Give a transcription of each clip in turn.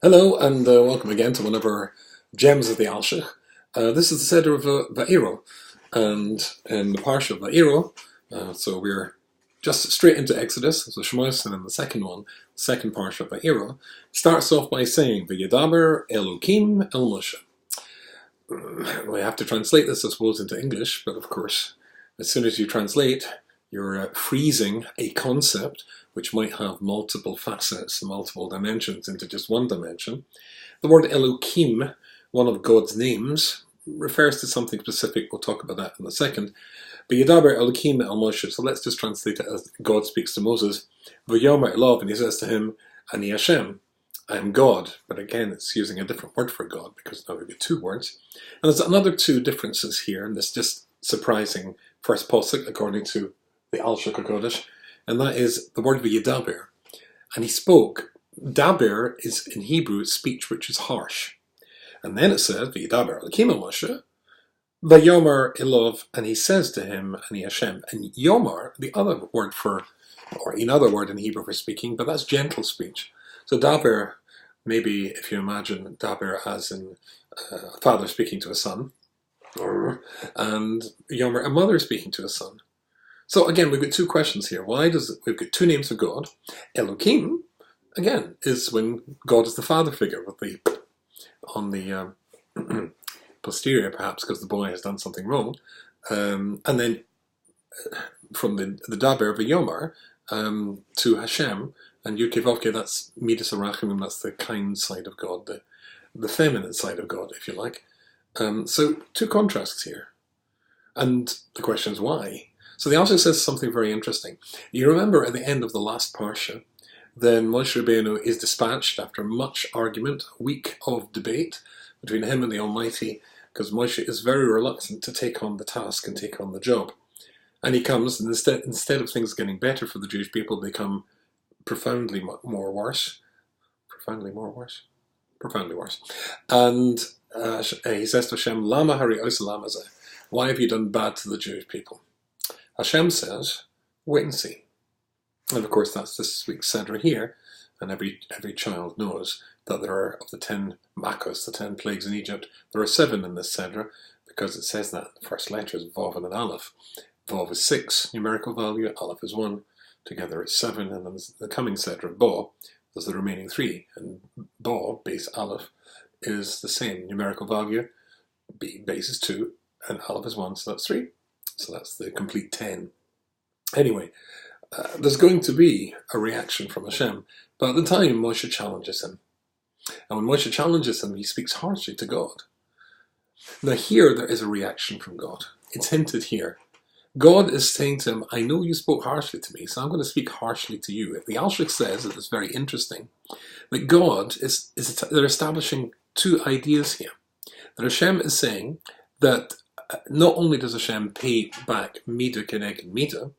Hello and welcome again to one of our gems of the Alshich. This is the Seder of Voeiro, and in the Parsha of Voeiro, so we're just straight into Exodus, so Shemos, and then the second one, the second Parsha of Voeiro, starts off by saying, V'yedaber Elokim el Moshe. We have to translate this, I suppose, into English, but of course, as soon as you translate, you're freezing a concept which might have multiple facets, multiple dimensions into just one dimension. The word Elokim, one of God's names, refers to something specific. We'll talk about that in a second. But Yedaber Elokim el Moshe, so let's just translate it as God speaks to Moses. V'yomer elov, and he says to him, Ani HaShem, I am God. But again, it's using a different word for God, because now we've got two words. And there's another two differences here, and this just surprising first pasuk, according to the Alshich HaKodesh, and that is the word v'yedaber. And he spoke. Daber is in Hebrew speech which is harsh. And then it says, v'yedaber Elokim el Moshe, v'yomer elov, and he says to him, Ani HaShem. And yomar, the other word for, or another word in Hebrew for speaking, but that's gentle speech. So daber, maybe if you imagine daber as in a father speaking to a son, and yomer, a mother speaking to a son. So again, we've got two questions here. We've got two names of God. Elokim, again, is when God is the father figure with the on the posterior, perhaps because the boy has done something wrong, and then from the daber v'yomar to HaShem and Yud-Kei-Vav-Kei, that's Midas Arachimim, that's the kind side of God, the feminine side of God, if you like. So two contrasts here, and the question is why. So the Alshich says something very interesting. You remember at the end of the last Parsha, then Moshe Rabbeinu is dispatched after much argument, a week of debate between him and the Almighty, because Moshe is very reluctant to take on the task and take on the job. And he comes, and instead of things getting better for the Jewish people, they come profoundly worse. And he says to Hashem, Lama hari osa lama zeh? Why have you done bad to the Jewish people? Hashem says, wait and see. And of course that's this week's Seder here, and every child knows that there are, of the 10 Makos, the 10 plagues in Egypt, there are 7 in this Seder, because it says that. The first letter is Vav and an Aleph. Vav is 6, numerical value, Aleph is 1, together it's 7, and then the coming Seder of Ba, there's the remaining 3, and Ba, base Aleph, is the same, numerical value, base is 2, and Aleph is 1, so that's 3. So that's the complete 10. Anyway, there's going to be a reaction from Hashem, but at the time Moshe challenges him. And when Moshe challenges him, he speaks harshly to God. Now here there is a reaction from God. It's hinted here. God is saying to him, I know you spoke harshly to me, so I'm going to speak harshly to you. The Alshich says, it is very interesting, that God they're establishing two ideas here. That Hashem is saying that not only does Hashem pay back Midah Keneged Midah,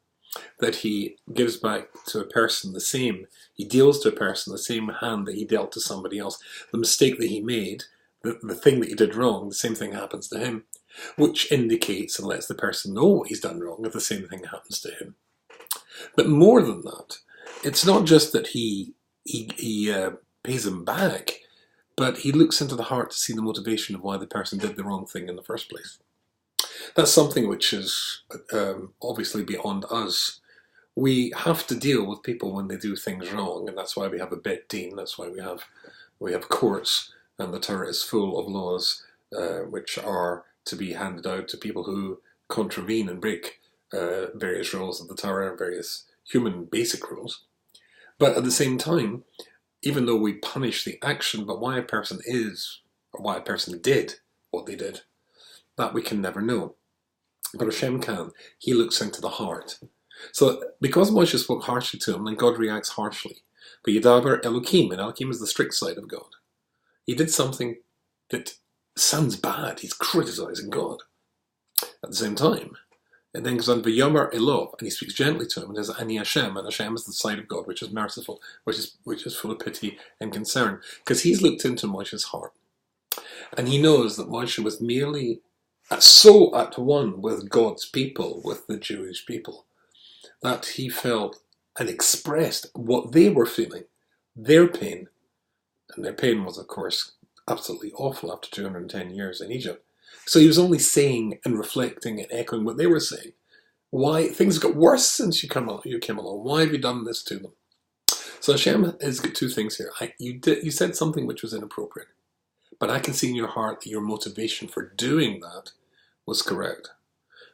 that he gives back to a person the same, he deals to a person the same hand that he dealt to somebody else. The mistake that he made, the thing that he did wrong, the same thing happens to him, which indicates and lets the person know what he's done wrong if the same thing happens to him. But more than that, it's not just that he pays him back, but he looks into the heart to see the motivation of why the person did the wrong thing in the first place. That's something which is obviously beyond us. We have to deal with people when they do things wrong, and that's why we have a Bet Din, that's why we have courts, and the Torah is full of laws which are to be handed out to people who contravene and break various rules of the Torah, various human basic rules. But at the same time, even though we punish the action, but why a person is, or why a person did what they did, that we can never know. But Hashem can. He looks into the heart. So because Moshe spoke harshly to him, then God reacts harshly. But Yedaber Elokim, and Elokim is the strict side of God. He did something that sounds bad. He's criticizing God. At the same time, and then goes on V'yomer elov, and he speaks gently to him, and says Ani HaShem, and Hashem is the side of God, which is merciful, which is full of pity and concern, because he's looked into Moshe's heart, and he knows that Moshe was merely so at one with God's people, with the Jewish people, that he felt and expressed what they were feeling, their pain, And their pain was, of course, absolutely awful after 210 years in Egypt. So he was only saying and reflecting and echoing what they were saying. Why things got worse since you came along? Why have you done this to them? So Hashem has got two things here. You said something which was inappropriate, but I can see in your heart that your motivation for doing that was correct.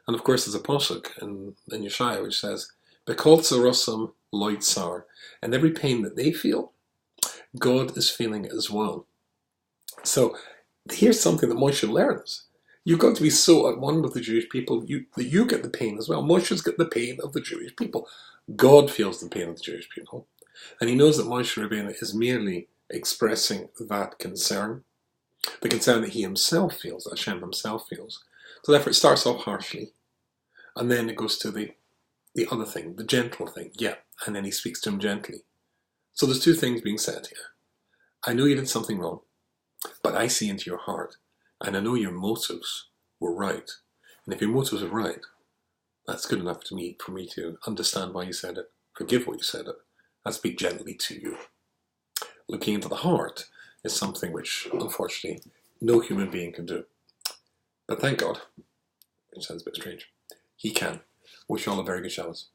And of course, there's a pasuk in Yeshaya which says, "Bekol tzarosam lo yitzar," and every pain that they feel, God is feeling it as well. So here's something that Moshe learns. You've got to be so at one with the Jewish people that you get the pain as well. Moshe's got the pain of the Jewish people. God feels the pain of the Jewish people. And he knows that Moshe Rabbeinu is merely expressing that concern, the concern that he himself feels, that Hashem himself feels. So therefore it starts off harshly, and then it goes to the other thing, the gentle thing. Yeah, and then he speaks to him gently. So there's two things being said here. I know you did something wrong, but I see into your heart, and I know your motives were right. And if your motives are right, that's good enough for me to understand why you said it, forgive what you said it, and speak gently to you. Looking into the heart is something which, unfortunately, no human being can do. But thank God, which sounds a bit strange, he can. Wish you all a very good Shabbos.